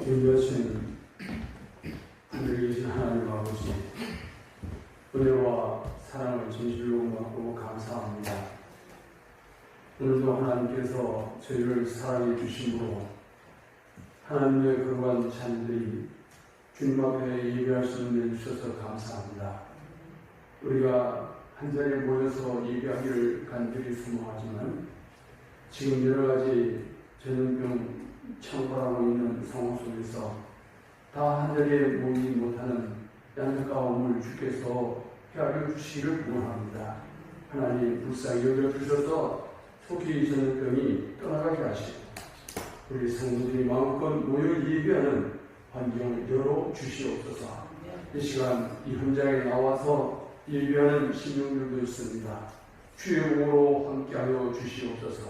존귀하신 하늘에 계신 하나님 아버지, 은혜와 사랑을 진실로 받고 감사합니다. 오늘도 하나님께서 저희를 사랑해 주심으로 하나님의 거룩한 자녀들이 주님 앞에 예배할 수 있는 데 주셔서 감사합니다. 우리가 한자리에 모여서 예배하기를 간절히 소망하지만 지금 여러 가지 전염병 창궐하고 있는 상황 속에서 다 한자리에 모이지 못하는 안타까움을 주께서 헤아려 주시기를 원합니다. 하나님 불쌍히 여겨주셔서 속히 전염병이 떠나가게 하시고 우리 성도들이 마음껏 모여 예배하는 환경을 열어주시옵소서. 이 시간 이 현장에 나와서 예배하는 신령들도 있습니다. 주의 몸으로 함께하여 주시옵소서.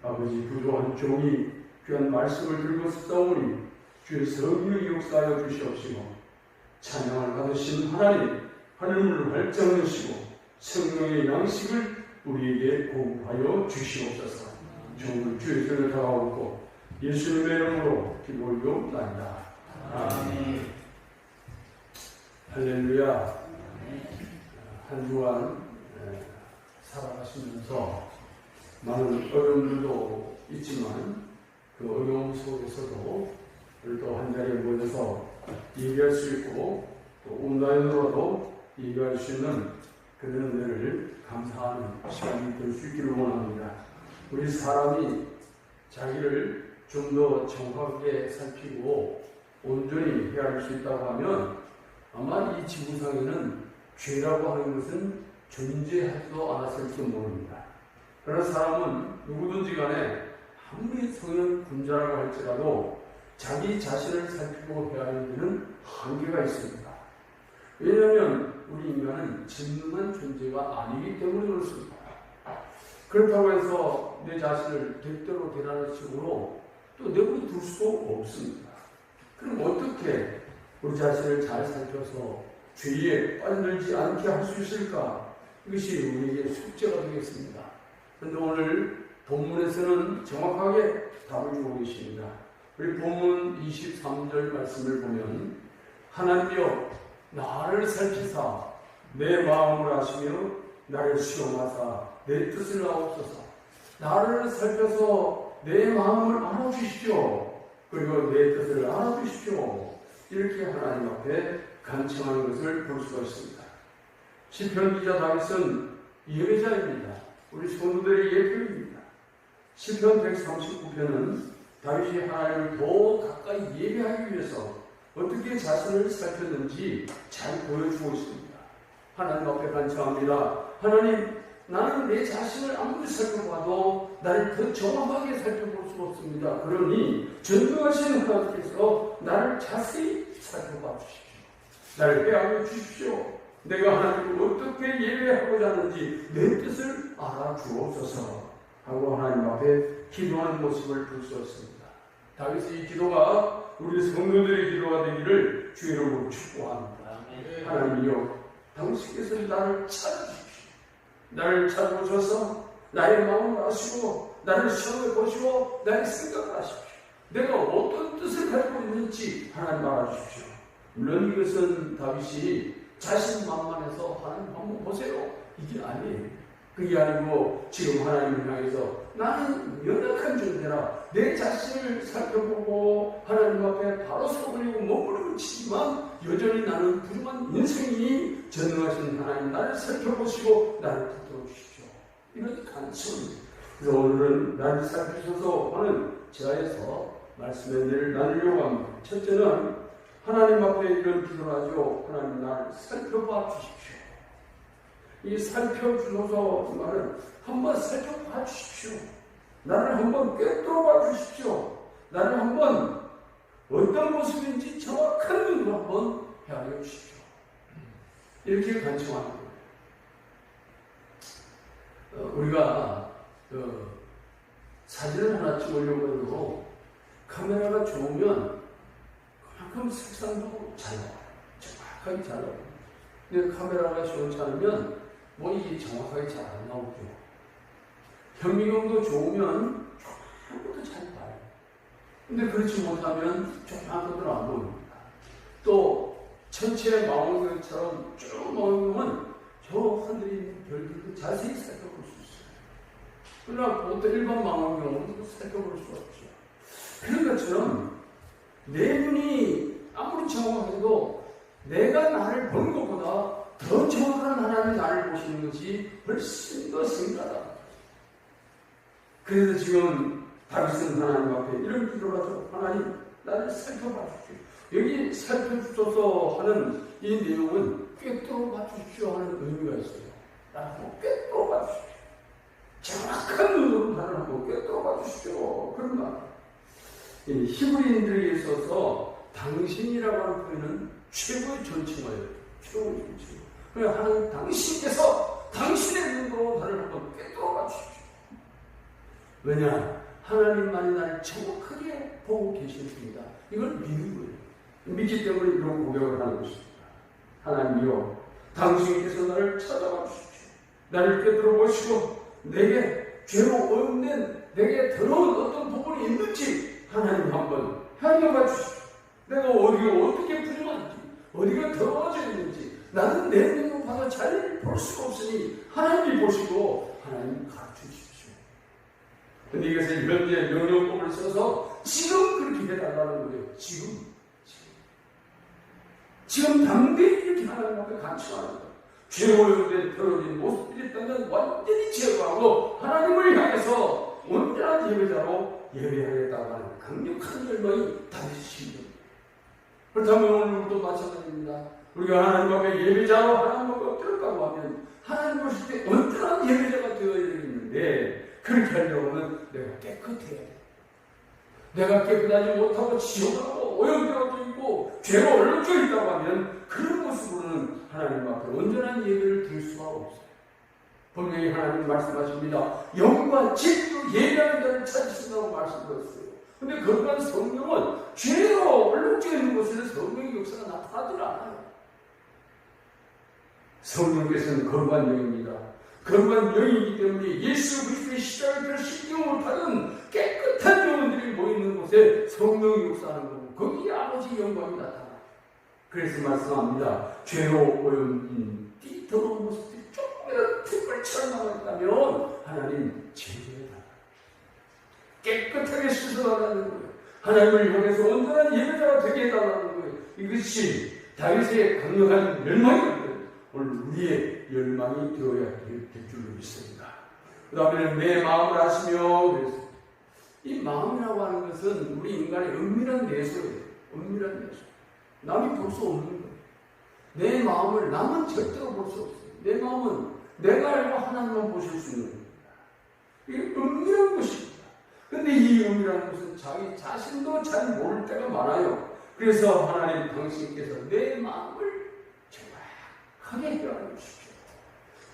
아버지, 부족한 종이 귀한 말씀을 들고 싸우니 주의 성령이 역사하여 주시옵시고 찬양을 받으신 하나님, 하늘문을 활짝 여시고 성령의 양식을 우리에게 공급하여 주시옵소서. 종을 주의 손에 다가오고 예수님의 이름으로 기도 올려옵나이다. 아멘. 할렐루야. 한 주간 살아가시면서 많은 어려움들도 있지만 그 어려움 속에서도 우리도 한자리에 모여서 예배할 수 있고 또 온라인으로도 예배할 수 있는 그런 은혜를 감사하는 시간이 될 수 있기를 원합니다. 우리 사람이 자기를 좀 더 정확하게 살피고 온전히 헤아릴 수 있다고 하면 아마 이 지구상에는 죄라고 하는 것은 존재하지도 않았을지 모릅니다. 그런 사람은 누구든지 간에 아무리 성형 군자라고 할지라도 자기 자신을 살피고 헤아리는 데는 한계가 있습니다. 왜냐하면 우리 인간은 진능한 존재가 아니기 때문에 그렇습니다. 그렇다고 해서 내 자신을 대대로 대라는 식으로 또 내버려 둘 수도 없습니다. 그럼 어떻게 우리 자신을 잘 살펴서 죄에 빠져들지 않게 할 수 있을까? 이것이 우리에게 숙제가 되겠습니다. 그런데 오늘 본문에서는 정확하게 답을 주고 계십니다. 우리 본문 23절 말씀을 보면 하나님이여 나를 살피사 내 마음을 아시며 나를 시험하사 내 뜻을 아옵소서. 나를 살펴서 내 마음을 알아주십시오. 그리고 내 뜻을 알아주십시오. 이렇게 하나님 앞에 간청하는 것을 볼 수가 있습니다. 시편 기자 다윗은 예배자입니다. 우리 성도들의 예표입니다. 시편 139편은 다윗이 하나님을 더 가까이 예배하기 위해서 어떻게 자신을 살폈는지 잘 보여주고 있습니다. 하나님 앞에 간청합니다. 하나님, 나는 내 자신을 아무리 살펴봐도 나를 더 정확하게 살펴볼 수 없습니다. 그러니 전능하신 하나님께서 나를 자세히 살펴봐 주십시오. 나를 헤아려 주십시오. 내가 하나님을 어떻게 예배하고자 하는지 내 뜻을 알아주옵소서 하고 하나님 앞에 기도하는 모습을 볼 수 있습니다. 다윗의 이 기도가 우리 성도들의 기도가 되기를 주의 이름으로 축복합니다. 하나님이여, 당신께서 나를 찾아주십시오. 나를 찾아오셔서 나의 마음을 아시고 나를 시험해 보시고 나의 생각을 아십시오. 내가 어떤 뜻을 가지고 있는지 하나님 알아주십시오. 물론 이것은 다윗이 자신만만해서 하나님 한번 보세요, 이게 아니에요. 그게 아니고 지금 하나님을 향해서 나는 연약한 존재라 내 자신을 살펴보고 하나님 앞에 바로 서버리고 몸부림을 치지만 여전히 나는 부족한 인생이 전능하신 하나님 나를 살펴보시고 나를 붙들어 주십시오. 이런 간청입니다. 그래서 오늘은 나를 살피셔서 하는 제하에서 말씀의 은혜를 나누려고 합니다. 첫째는 하나님 앞에 이런 기도를 하죠. 하나님, 나를 살펴봐 주십시오. 이 살펴주셔서 이 말은 한번 살펴봐 주십시오. 나를 한번 꿰뚫어봐 주십시오. 나를 한번 어떤 모습인지 정확한 눈으로 한번 헤아려 주십시오. 이렇게 간청하는 거예요. 우리가 사진을 하나 찍으려고 해도 카메라가 좋으면 그만큼 색상도 잘 나와요. 정확하게 잘 나와요. 근데 카메라가 시원치 않으면 뭐 이게 정확하게 잘 안 나오죠. 현미경도 좋으면 조금도 잘 봐요. 근데 그렇지 못하면 조그만 것들 안 보입니다. 또 전체 망원경처럼 쭉 망원경은 저 하늘에 있는 별들도 자세히 살펴볼 수 있어요. 그러나 보통 일반 망원경은 살펴볼 수 없죠. 그런 것처럼 내 눈이 아무리 정확해도 내가 나를 보는 것보다 더 정확한 하나님이 나를 보시는 것이 훨씬 더 생각하다. 그래서 지금 다윗은 하나님 앞에 이런 기도를 하죠. 하나님, 나를 살펴봐 주십시오. 여기 살펴주소서 하는 이 내용은 꿰뚫어 주십시오 하는 의미가 있어요. 나를 꿰뚫어 주십시오. 정확한 눈으로 나를 한번 꿰뚫어 주십시오. 그런 말. 히브리인들에게 있어서 당신이라고 하는 표현은 최고의 존칭어예요. 최고의 존칭어. 그래서 하나님 당신께서 당신의 눈으로 나를 한번 꿰뚫어 주십시오. 왜냐? 하나님만이 나를 정확하게 보고 계십니다. 이걸 믿는 거예요. 믿기 때문에 이런 고백을 하는 것입니다. 하나님이여, 당신께서 나를 찾아와 주십시오. 나를 꿰뚫어 보시고 내게 죄로 오염된 내게 더러운 어떤 부분이 있는지 하나님 한번 확인해 주십시오. 내가 어디가 어떻게 부정한지, 어디가 더러워져 있는지 나는 내 눈으로 봐서 잘 볼 수가 없으니 하나님이 보시고 하나님 가르쳐 주십시오. 근데 이것을 현재 명령법을 써서 지금 그렇게 해달라는 거예요. 지금 담대히 이렇게 하나님 앞에 간청하는 거예요. 죄오염된 더러운 모습들이 있다면 완전히 제거하고 하나님을 향해서 온전한 예배자로 예배하겠다고 하는 강력한 열망이 다윗입니다. 그렇다면 오늘도 마찬가지입니다. 우리가 하나님 앞에 예배자로 하나님 앞에 엎드렸다고 하면 하나님 보실 때 온전한 예배자가 되어야 되는데 그렇게 하려면 내가 깨끗해야 돼. 내가 깨끗하지 못하고 지옥하고 오염되어져 있고 죄로 얼룩져 있다고 하면 그런 모습으로는 하나님 앞에 온전한 예배를 드릴 수가 없어요. 분명히 하나님 말씀하십니다. 영과 진리로 예배하는 자를 찾으신다고 말씀드렸어요. 근데 그러한 성령은 죄로 얼룩져 있는 곳에는 성령의 역사가 나타나질 않아요. 성령께서는 거룩한 영입니다. 거룩한 영이기 때문에 예수 그리스도의 십자가를 신경을 받은 깨끗한 영혼들이 모이는 곳에 성령이 역사하는 거고 거기에 아버지 영광이 나타나요. 그래서 말씀합니다. 죄로 오염된 이 더러운 모습들이 조금이라도 틈을처럼 남아있다면 하나님 제거해달라. 깨끗하게 씻어달라는 거예요. 하나님을 향해서 온전한 예배자가 되게 해달라는 거예요. 이것이 다윗의 강력한 열망입니다. 오늘 우리의 열망이 되어야 될 줄로 믿습니다. 그 다음에는 내 마음을 아시며 그랬습니다. 이 마음이라고 하는 것은 우리 인간의 은밀한 내소예요. 은밀한 내소. 남이 볼 수 없는 거예요. 내 마음을 남은 절대로 볼 수 없어요. 내 마음은 내가 알고 하나님만 보실 수 있는 겁니다. 이게 은밀한 것입니다. 근데 이 은밀한 것은 자기 자신도 잘 모를 때가 많아요. 그래서 하나님 당신께서 내 마음을 정확하게 해결해 주십시오.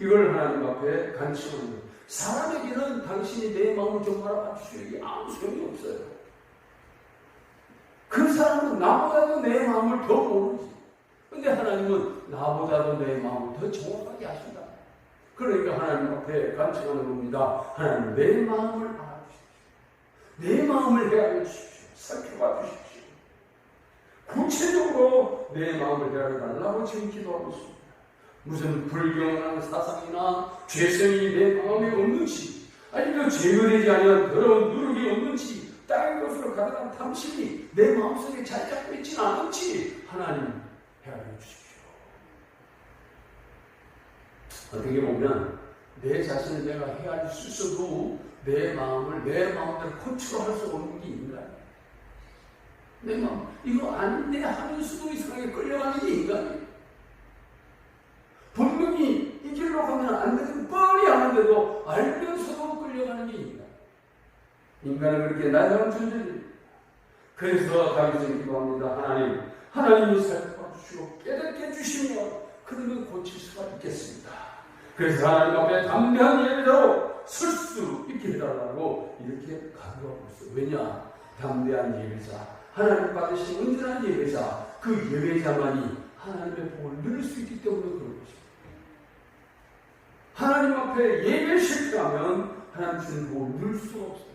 이걸 하나님 앞에 간청하는 거예요. 사람에게는 당신이 내 마음을 좀 알아봐주시오. 이게 아무 소용이 없어요. 그 사람은 나보다도 내 마음을 더 모르지. 근데 하나님은 나보다도 내 마음을 더 정확하게 아신다. 그러니까 하나님 앞에 간청하는 겁니다. 하나님 내 마음을 알아주십시오. 내 마음을 헤아려 주십시오. 살펴봐 주십시오. 구체적으로 내 마음을 헤아려 달라고 지금 기도하고 있습니다. 무슨 불경한 사상이나 죄성이 내 마음에 없는지, 아니면 제거되지 아니한 더러운 누룩이 없는지, 다른 것으로 가득한 탐심이 내 마음속에 잘 잡고 있지는 않은지 하나님 헤아려 주십시오. 어떻게 보면 내 자신을 내가 헤아릴 수 있어도 내 마음을 내 마음대로 컨트롤할 수 없는 게 인간이에요. 내 마음 이거 아닌데 하면서도 이상하게 끌려가는 게 인간이에요. 분명히 이 길로 가면 안 되는 뻔히 아는데도 알면서도 끌려가는 게 인간. 인간은 그렇게 나약한 존재입니다. 그래서 다윗은 기도합니다. 하나님이 살펴봐 주시고 깨닫게 해주시며 그러면 고칠 수가 있겠습니다. 그래서 하나님 앞에 담대한 예배자로 설 수 있게 해달라고 이렇게 간구하고 있어요. 왜냐? 담대한 예배자, 하나님 받으신 온전한 예배자, 그 예배자만이 하나님의 복을 누릴 수 있기 때문에 그런 것입니다. 하나님 앞에 예배 실패하면 하나님 주는 복을 누릴 수가 없어요.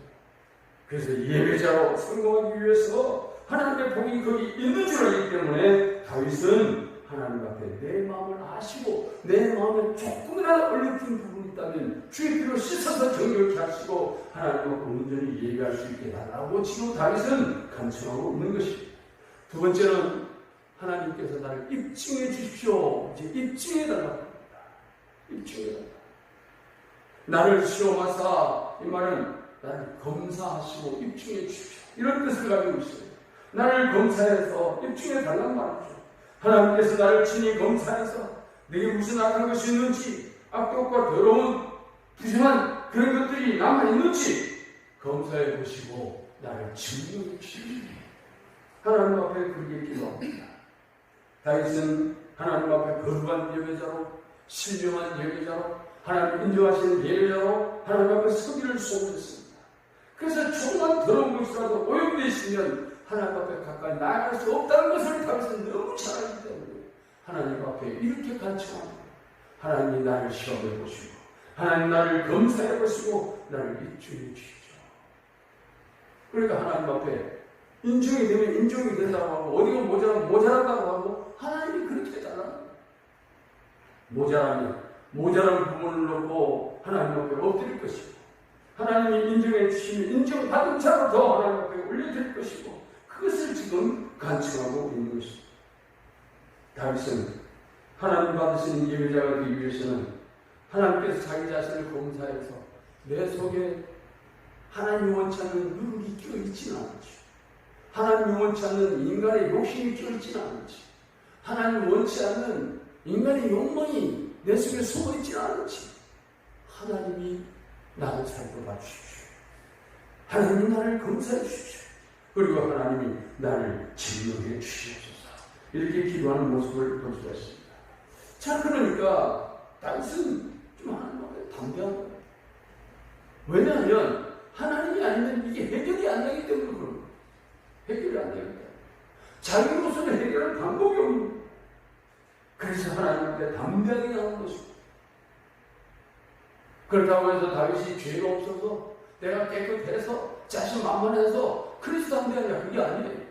그래서 예배자로 성공하기 위해서 하나님의 복이 거기 있는 줄 알기 때문에 다윗은 하나님 앞에 내 마음을 아시고 내 마음에 조금이라도 얼룩진 부분이 있다면 주의 피로 씻어서 정결케 하시고 하나님 앞에 온전히 예배할 수 있게 해달라고 지금 다윗은 간청하고 있는 것입니다. 두 번째는 하나님께서 나를 입증해 주십시오. 이제 입증해 달라고 합니다. 입증해 달라. 나를 시험하사, 이 말은 나를 검사하시고 입증해 주십시오. 이런 뜻을 가지고 있어요. 나를 검사해서 입증해 달라는 말이죠. 하나님께서 나를 친히 검사해서 내게 무슨 악한 것이 있는지, 악독과 더러운 부정한 그런 것들이 남아있는지 검사해 보시고 나를 증명해 주십시오. 하나님 앞에 그렇게 기도합니다. 다윗은 하나님 앞에 거룩한 예배자로, 신령한 예배자로, 하나님 인정하시는 예배자로 하나님 앞에 서기를 소원했습니다. 그래서 조금만 더러운 것이라도 오염되어 있으면 하나님 앞에 가까이 나아갈 수 없다는 것을 다윗은 너무 잘 알기 때문에 하나님 앞에 이렇게 간청합니다. 하나님 나를 시험해 보시고 하나님 나를 검사해 보시고 나를 입증해 주십시오. 그러니까 하나님 앞에 인정이 되면 인정이 된다고 하고 어디가 모자란다고 하고 하나님이 그렇게 해달라. 모자란 부분을 놓고 하나님 앞에 엎드릴 것이고 하나님이 인정해 주시면 인정받은 자로 더 하나님 앞에 올려드릴 것이고 그것을 지금 간청하고 있는 것입니다. 다윗은 하나님 받으시는 예배자가 되기 위해서는 하나님께서 자기 자신을 검사해서 내 속에 하나님이 원치 않는 누룩이 껴있지는 않지. 하나님이 원치 않는 인간의 욕심이 껴있지는 않지. 하나님이 원치 않는 인간의 욕망이 내 속에 숨어있지는 않지. 하나님이 나를 살펴봐 주십시오. 하나님이 나를 검사해 주십시오. 그리고 하나님이 나를 증명해 주시옵소서. 이렇게 기도하는 모습을 볼 수가 있습니다. 자, 그러니까 다윗은 좀 하나님 앞에 담대한 거예요. 왜냐하면 하나님이 아니면 이게 해결이 안 되기 때문에 그런 거예요. 해결이 안 되기 때문에. 자기로서는 해결할 방법이 없는 거예요. 그래서 하나님 앞에 담대하게 나오는 것입니다. 그렇다고 해서 다윗이 죄가 없어서 내가 깨끗해서 자신만만해서 그래서 담대하냐, 그게 아니에요.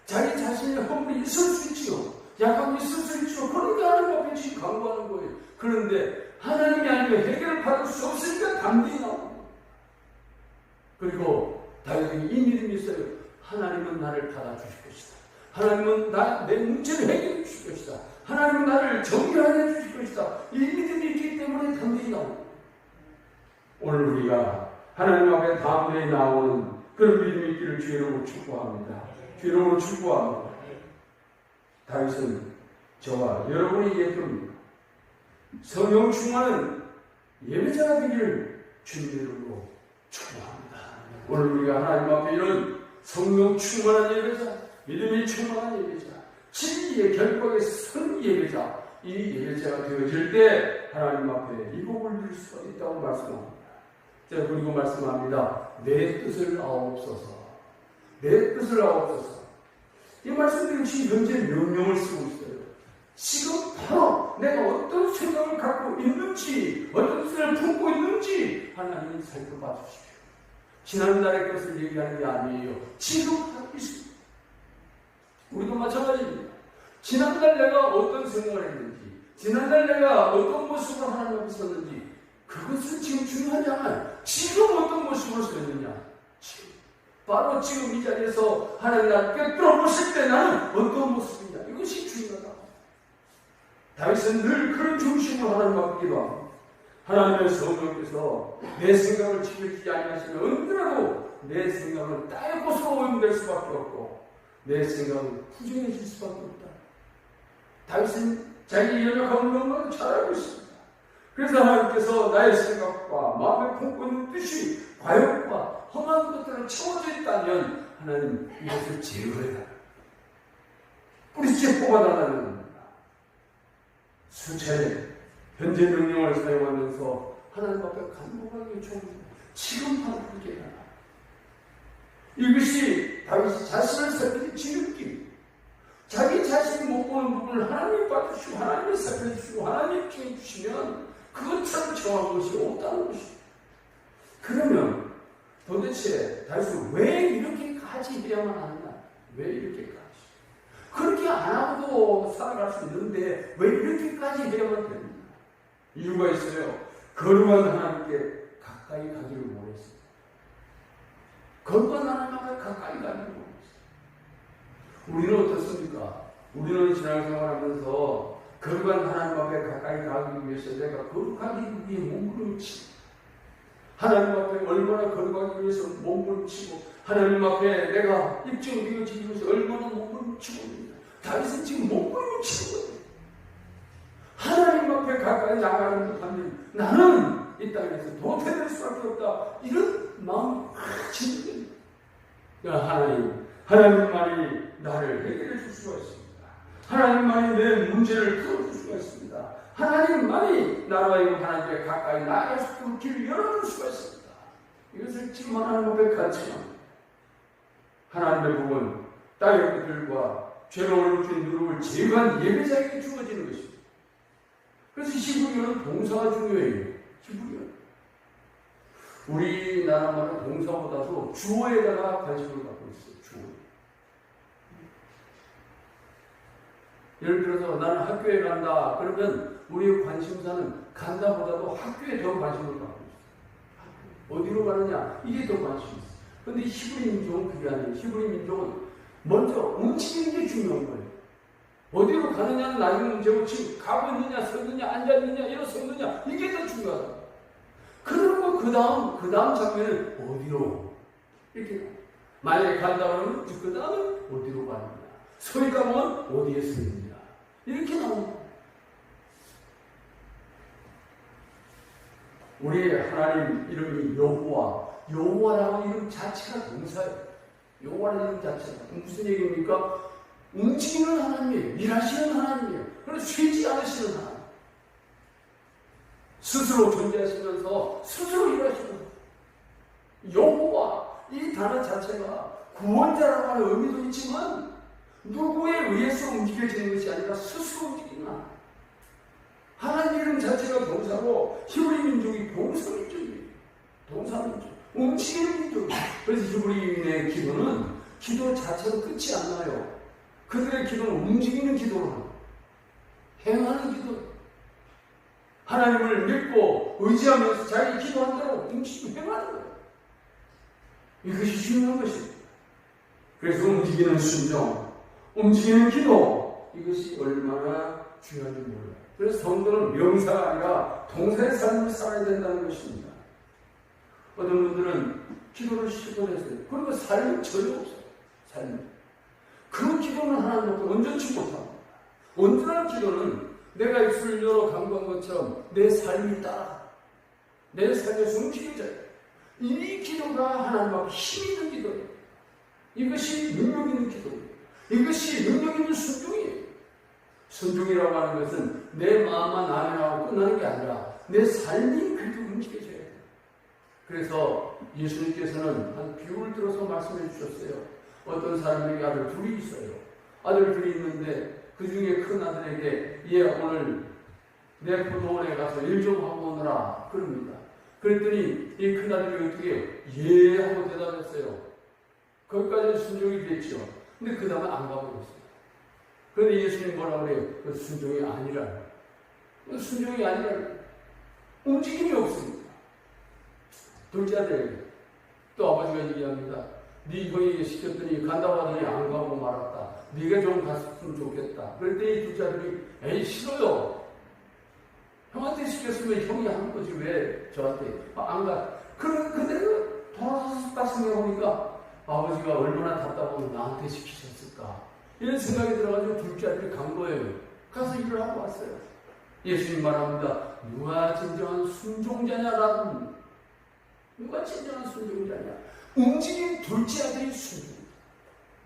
자기 자신의 허물이 있을 수 있지요. 약함이 있을 수 있지요. 그러니까 하나님 앞에 지금 강구하는 거예요. 그런데 하나님이 아니면 해결을 받을 수 없으니까 담대히 나오는 거예요. 그리고 다윗에게 이 믿음이 있어요. 하나님은 나를 받아주실 것이다. 하나님은 내 문제를 해결해 주실 것이다. 하나님은 나를 정결하게 해주실 것이다. 이 믿음이 있기 때문에 담대히 나오는 거예요. 오늘 우리가 하나님 앞에 담대히 나오는 그런 믿음이 있기를 주의 이름으로 축복합니다. 주의 이름으로 축복합니다. 다윗은 저와 여러분이 예쁩니다. 성령 충만한 예배자가 되기를 주의 이름으로 축복합니다. 오늘 우리가 하나님 앞에 이런 성령 충만한 예배자, 믿음이 충만한 예배자, 진리의 결박에 선 예배자, 이 예배자가 되어질 때 하나님 앞에 이복을 누릴 수가 있다고 말씀합니다. 자, 그리고 말씀합니다. 내 뜻을 아옵소서. 내 뜻을 아옵소서. 이 말씀들이 지금 현재 명령을 쓰고 있어요. 지금 바로 내가 어떤 생각을 갖고 있는지, 어떤 뜻을 품고 있는지 하나님이 살펴봐 주십시오. 지난날의 것을 얘기하는 게 아니에요. 지금 하고 있습니다. 우리도 마찬가지입니다. 지난날 내가 어떤 생각을 했는지, 지난날 내가 어떤 모습으로 하나님 앞에 섰는지, 그것은 지금 중요하지 않아요. 지금 어떤 모습으로 서 있느냐. 지금. 바로 지금 이 자리에서 하나님 나를 꿰뚫어 보실 때 나는 어떤 모습이냐. 이것이 중요하다. 다윗은 늘 그런 중심으로 하나님 앞에 기도합니다. 하나님의 성령께서 내 생각을 지켜주지 아니하시면 언제라도 내 생각은 땅의 곳으로 오염될 수밖에 없고 내 생각은 부정해질 수밖에 없다. 다윗은 자기 연약함을 너무나도 잘 알고 있습니다. 그래서 하나님께서 나의 생각과 마음에 품고 있는 뜻이 과욕과 험한 것들을 채워져 있다면 하나님 이것을 제거해라. 뿌리째 뽑아달라는 겁니다. 수차례 현재 명령을 사용하면서 하나님 앞에 간곡하게 요청합니다. 지금 바로 그렇게 해라. 이것이 다윗이 자신을 살피는 지름길. 자기 자신이 못 보는 부분을 하나님이 봐주시고 하나님이 살펴주시고 하나님이 피해 주시면 그것처럼 정한 것이 없다는 것입니다. 그러면 도대체 다윗은 왜 이렇게까지 해야만 하느냐? 왜 이렇게까지? 그렇게 안 하고도 살아갈 수 있는데 왜 이렇게까지 해야만 되느냐? 이유가 있어요. 거룩한 하나님께 가까이 가기를 원했어요. 거룩한 하나님께 가까이 가기를 원했어요. 우리는 어떻습니까? 우리는 신앙생활하면서 거룩한 하나님 앞에 가까이 가기 위해서 내가 거룩하기 위해 몸부림치고 하나님 앞에 얼마나 거룩하기 위해서 몸부림치고 하나님 앞에 내가 입증되어지기 위해서 얼마나 몸부림치고 있느냐. 다윗은 지금 몸부림치고 있거든요. 하나님 앞에 가까이 나가는 못하면 나는 이 땅에서 도태될 수밖에 없다. 이런 마음이 확 지는 거예요. 하나님만이 나를 해결해 줄 수가 있습니다. 하나님만이 내 문제를 풀어줄 수가 있습니다. 하나님만이 나라와 하나님께 가까이 나아갈 수 있도록 길을 열어줄 수가 있습니다. 이것을 지금 하나님 앞에 같이만 하나님의 복은 땅의 것들과 죄로 느낀 누룩을 제거한 예배자에게 주어지는 것입니다. 그래서 히브리어는 동사가 중요해요. 히브리어. 우리나라만은 동사보다도 주어에다가 관심을 갖고 있어요. 주어. 예를 들어서 나는 학교에 간다. 그러면 우리의 관심사는 간다보다도 학교에 더 관심을 갖고 있어요. 어디로 가느냐? 이게 더 관심이 있어요. 그런데 히브리 민족은 그게 아니에요. 히브리 민족은 먼저 움직이는 게 중요한 거예요. 어디로 가느냐는 나중에 문제고 지금 가고 있느냐, 서 있느냐, 앉아 있느냐, 일어서 있느냐 이게 더 중요하다. 그리고 그 다음 장면은 어디로 이렇게 만약에 간다 그러면 그 다음은 어디로 가느냐, 서 있다 보면 어디에 서 있느냐 이렇게 나옵니다. 우리 하나님 이름이 여호와라는 이름 자체가 동사예요. 여호와라는 이름 자체가 무슨 얘기입니까? 움직이는 하나님이에요. 일하시는 하나님이에요. 그래서 쉬지 않으시는 하나님. 스스로 존재하시면서 스스로 일하시는 여호와 이 단어 자체가 구원자라고 하는 의미도 있지만 누구에 의해서 움직여지는 것이 아니라 스스로 움직이는 하나님. 하나님 이름 자체가 동사로 히브리 민족이 동사 민족이에요. 동사 민족. 움직이는 민족이에요. 그래서 히브리인의 기도는 기도 자체로 끝이 안 나요. 그들의 기도는 움직이는 기도로 합니다. 행하는 기도. 하나님을 믿고 의지하면서 자기 기도한 대로 움직이고 행하는 거예요. 이것이 중요한 것입니다. 그래서 움직이는 순종, 움직이는 기도, 이것이 얼마나 중요한지 몰라요. 그래서 성도는 명사가 아니라 동사의 삶을 살아야 된다는 것입니다. 어떤 분들은 기도를 실천했어요. 그리고 삶이 전혀 없어요. 삶이. 그 기도는 하나님 앞에 온전치 못합니다. 온전한 기도는 내가 입술을 열어 간구한 것처럼 내 삶이 따라 내 삶에서 움직여져요. 이 기도가 하나님 앞에 힘 있는 기도예요. 이것이 능력 있는 기도예요. 이것이 능력 있는 순종이에요. 순종이라고 하는 것은 내 마음만 아멘하고 끝나는 게 아니라 내 삶이 그렇게 움직여져야 돼요. 그래서 예수님께서는 한 비유를 들어서 말씀해 주셨어요. 어떤 사람에게 아들 둘이 있어요. 아들 둘이 있는데 그 중에 큰 아들에게 오늘 내 포도원에 가서 일 좀 하고 오너라 그럽니다. 그랬더니 이 큰 아들이 어떻게 예 하고 대답했어요. 거기까지는 순종이 됐죠. 근데 그 다음에 안 가버렸어요. 그런데 예수님 뭐라 그래요? 그 순종이 아니라. 순종이 아니라 움직임이 없습니다. 둘째 아들에게 또 아버지가 얘기합니다. 네 형이 시켰더니 간다고 하더니 안 가고 말았다. 네가 좀 갔으면 좋겠다. 그럴 때 이 둘째 아들이 에이 싫어요. 형한테 시켰으면 형이 하는 거지 왜 저한테 안 가. 근데 돌아서서 딱 생각해보니까 아버지가 얼마나 답답하면 나한테 시키셨을까. 이런 생각이 들어가지고 둘째 아들이 간 거예요. 가서 일을 하고 왔어요. 예수님 말합니다. 누가 진정한 순종자냐라고. 누가 진정한 순종자냐. 움직인 둘째 아들이 순종입니다.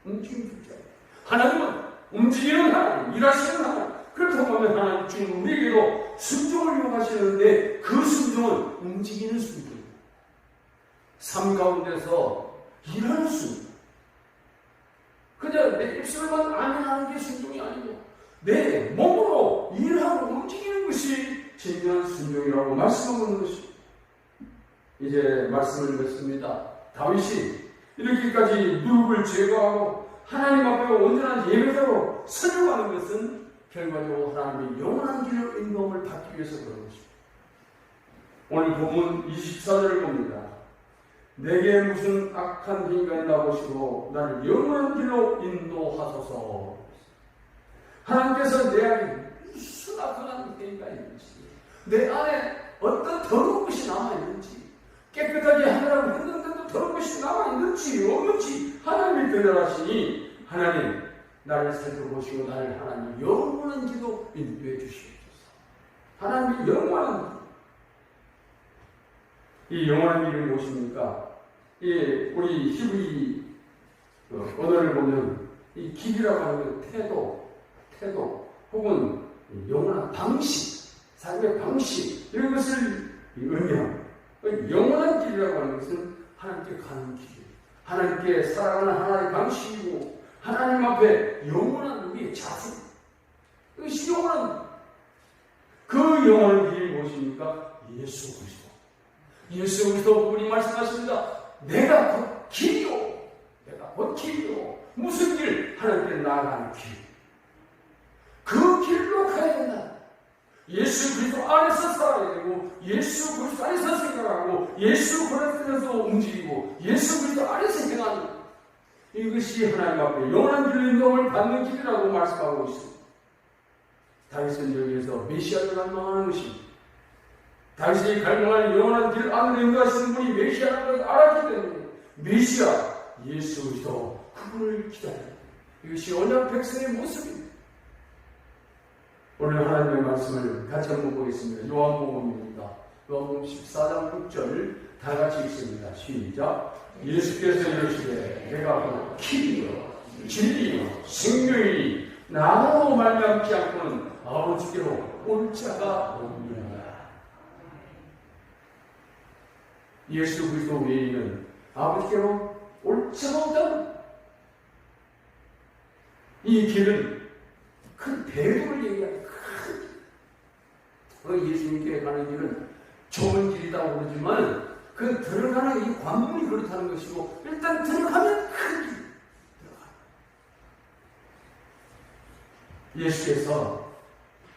움직인 둘째 아들. 하나님은 움직이는 하나님, 일하시는 하나님. 그렇다고 하면 하나님 지금 우리에게도 순종을 요구하시는데 그 순종은 움직이는 순종입니다. 삶 가운데서 일하는 순종. 그냥 내 입술만 아멘하는 게 순종이 아니고 내 몸으로 일하고 움직이는 것이 진정한 순종이라고 말씀하고 있는 것입니다. 이제 말씀을 맺습니다. 다윗이 이렇게까지 누룩을 제거하고 하나님 앞에 온전한 예배자로 서려가는 것은 결과적으로 하나님의 영원한 길을 인도함을 받기 위해서 그런 것입니다. 오늘 본문 24절을 봅니다. 내게 무슨 악한 행위가 있나 보시고 나를 영원한 길로 인도하소서. 하나님께서 내 안에 무슨 악한 행위가 있는지, 내 안에 어떤 더러운 것이 남아있는지, 깨끗하게 하느라고 했는데도 더러운 것이 남아있는지 없는지 하나님이 변별하시니 하나님 나를 살펴보시고 나를 하나님 영원한 길로 인도해 주시옵소서. 하나님이 영원한 길, 이 영원한 길이 무엇입니까? 우리 히브리 언어를 보면 이 길이라고 하는 건 태도 혹은 영원한 방식, 삶의 방식 이런 것을 의미합니다. 영원한 길이라고 하는 것은 하나님께 가는 길, 하나님께 살아가는 하나의 방식이고 하나님 앞에 영원한 우리의 자세, 이것이 영원한 그 영원한 길이 무엇입니까? 예수 그리스도. 예수 그리스도 그분이 말씀하십니다. 내가 곧 길이요. 내가 곧 길이요. 무슨 길? 하나님께 나아가는 길. 그 길로 가야 된다. 예수 그리스도 안에서 살아야 되고 예수 그리스도 안에서 생각하고 예수 그리스도에서 움직이고 예수 그리스도 안에서 행하는 이것이 하나님 앞에 영원한 길로 인도함을 받는 길이라고 말씀하고 있습니다. 다윗은 여기에서 메시아를 갈망하는 것입니다. 다윗이 갈망하는 영원한 길 안으로 인도하시는 분이 메시아라는 것을 알았기 때문에 메시아 예수 그리스도 그분을 기다립니다. 이것이 언약 백성의 모습입니다. 오늘 하나님의 말씀을 같이 한번 보겠습니다. 요한복음입니다. 요한복음 14장 6절 다 같이 읽습니다. 시작. 예수께서 이르시되 내가 곧 길이요 진리요 생명이니 나로 말미암지 않고는 아버지께로 올 자가 없느니라. 예수 그리스도 외에는 아버지께로 올 자가 없다. 이 길은 큰 대도를 얘기하는 큰 예수님께 가는 길은 좁은 길이라고 그러지만 그 들어가는 이 관문이 그렇다는 것이고 일단 들어가면 큰 길. 예수께서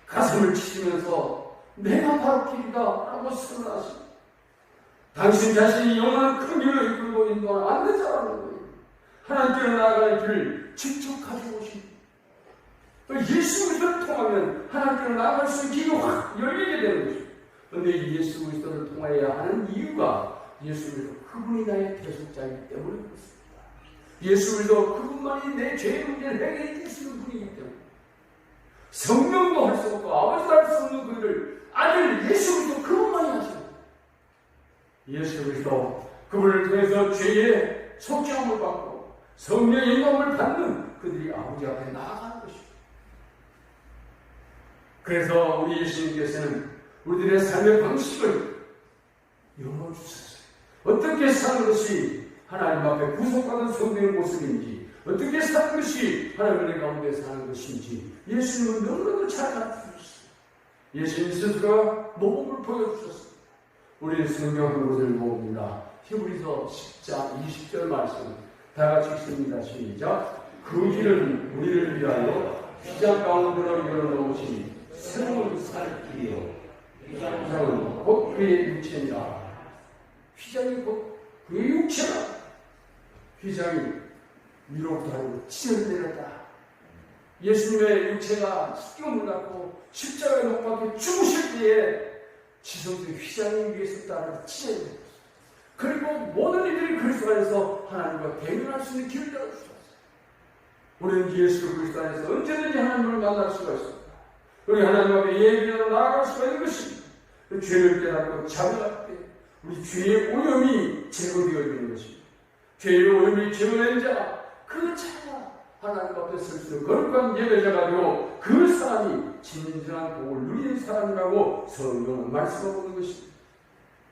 가슴을 치시면서 내가 바로 길이다 라고 선언하십니다. 당신 자신이 영원한 큰 길을 이끌고 인도하는 안 되자라는 거예요. 하나님께로 나아가는 길을 직접 가지고 오십니다. 예수 그리스도를 통하면 하나님께로 나아갈 수 있는 길이 확 열리게 되는 것입니다. 그런데 이 예수 그리스도를 통하여야 하는 이유가 예수 그리스도 그분이 나의 대속자이기 때문에 그렇습니다. 예수 그리스도 그분만이 내 죄의 문제를 해결해 주시는 분이기 때문에 성령도 할 수 없고 아버지도 할 수 없는 그 일을 아들 예수 그리스도 그분만이 하십니다. 예수 그리스도 그분을 통해서 죄의 속죄함을 받고 성령의 인도함을 받는 그들이 아버지 앞에 나아가는 것입니다. 그래서 우리 예수님께서는 우리들의 삶의 방식을 열어주셨어요. 어떻게 사는 것이 하나님 앞에 구속받은 성도의 모습인지, 어떻게 사는 것이 하나님의 가운데 사는 것인지 예수님은 너무나도 잘 가르쳐주셨어요. 예수님 스스로가 모범을 보여주셨습니다. 우리는 성경 한 곳을 봅니다. 히브리서 10장 20절 말씀 다 같이 읽습니다. 시작. 그 길은 우리를 위하여 휘장 가운데로 열어놓으시니 새로운 살 길이요 휘장은 곧 그의 육체니라. 휘장이 곧 그의 육체라. 휘장이 위로 다르고 찢어내렸다. 예수님의 육체가 십자가를 갖고 십자가에 못 박혀 죽으실 때에 지성의 휘장이 위에 섰다는 찢어내렸다. 그리고 모든 이들이 그리스도 안에서 하나님과 대면할 수 있는 길을 열어주셨어요. 우리는 예수 그리스도 안에서 언제든지 하나님을 만날 수가 있습니다. 우리 하나님 앞에 예배로 나아갈 수가 있는 것입니다. 죄를 깨닫고 자백할 때 우리 죄의 오염이 제거되어야 되는 것입니다. 죄의 오염이 제거된 자, 그 자가 하나님 앞에 설 수 있는 거룩한 예배자가 되고 그 사람이 진정한 복을 누리는 사람이라고 성경은 말씀하고 있는 것입니다.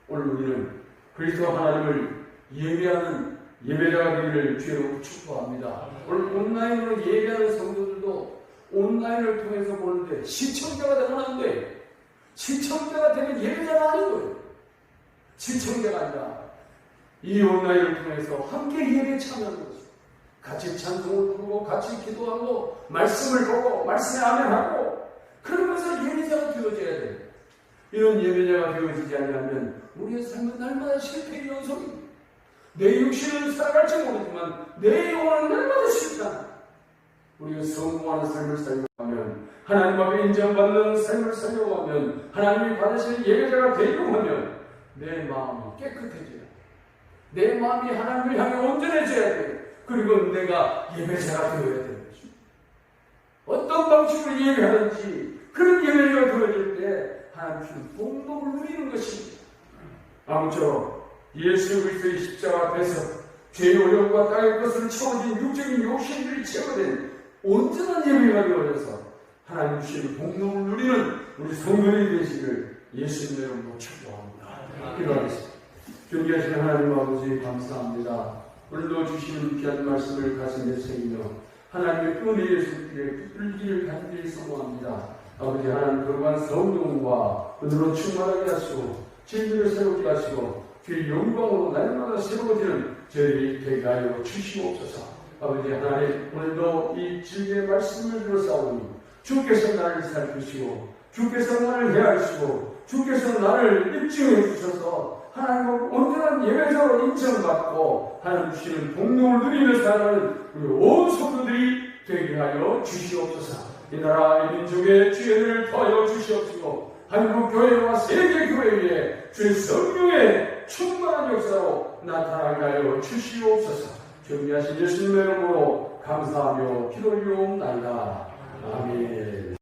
오늘 우리는 그리스도 하나님을 예배하는 예배자가 되기를 주로 축복합니다. 오늘 온라인으로 예배하는 성도들도 온라인을 통해서 보는데 시청자가 되면 안 돼. 시청자가 되면 예배자가 아닌 거예요. 시청자가 아니라 이 온라인을 통해서 함께 예배에 참여하는 것입니다. 같이 찬송을 부르고 같이 기도하고 말씀을 보고 말씀에 아멘하고 그러면서 예배자가 되어져야 돼요. 이런 예배자가 되어지지 않으면 우리의 삶은 날마다 실패의 연속입니다. 내 육신은 살아갈지 모르지만 내 영혼은 날마다 실패한다. 우리가 성공하는 삶을 살려가면 하나님 앞에 인정받는 삶을 살려가면 하나님이 받으시는 예배자가 되려고 하면 내 마음이 깨끗해져야 돼. 내 마음이 하나님을 향해 온전해져야 돼. 그리고 내가 예배자가 되어야 되는 거죠. 어떤 방식으로 예배하는지 그런 예배자가 되어질 때 하나님 주신 복록을 누리는 것입니다. 아무쪼록 예수 그리스도의 십자가 앞에서 죄의 어려움과 땅의 것을 채워진 육적인 욕심들이 제거된 온전한 예배가 되어져서 하나님 주신 복록을 누리는 우리 성도들이 되시길 예수님의 이름으로 축복합니다. 기도하겠습니다. 존귀하신 하나님 아버지 감사합니다. 오늘도 주시는 귀한 말씀을 가슴에 새기며 하나님의 은혜의 손길에 붙들기를 간절히 소망합니다. 아버지 하나님 거룩한 성령과 은혜로 충만하게 하시고 진리를 새롭게 하시고 주의 영광으로 날마다 새로워지는 저희들이 되게 하여 주시옵소서. 아버지 하나님 오늘도 이 진리의 말씀을 들어싸우니 주께서 나를 살피시고 주께서 나를 헤아리시고 주께서 나를 입증해 주셔서 하나님과 온전한 예배자로 인정받고 하나님 주시는 복록을 누리며 살아가는 우리 온 성도들이 되게 하여 주시옵소서. 이 나라 이 민족의 주연을 더하여 주시옵시고 한국 교회와 세계 교회에 주의 성령의 충만한 역사로 나타나게 하여 주시옵소서. 존귀하신 예수님의 이름으로 감사하며 기도리옵나이다. 아멘.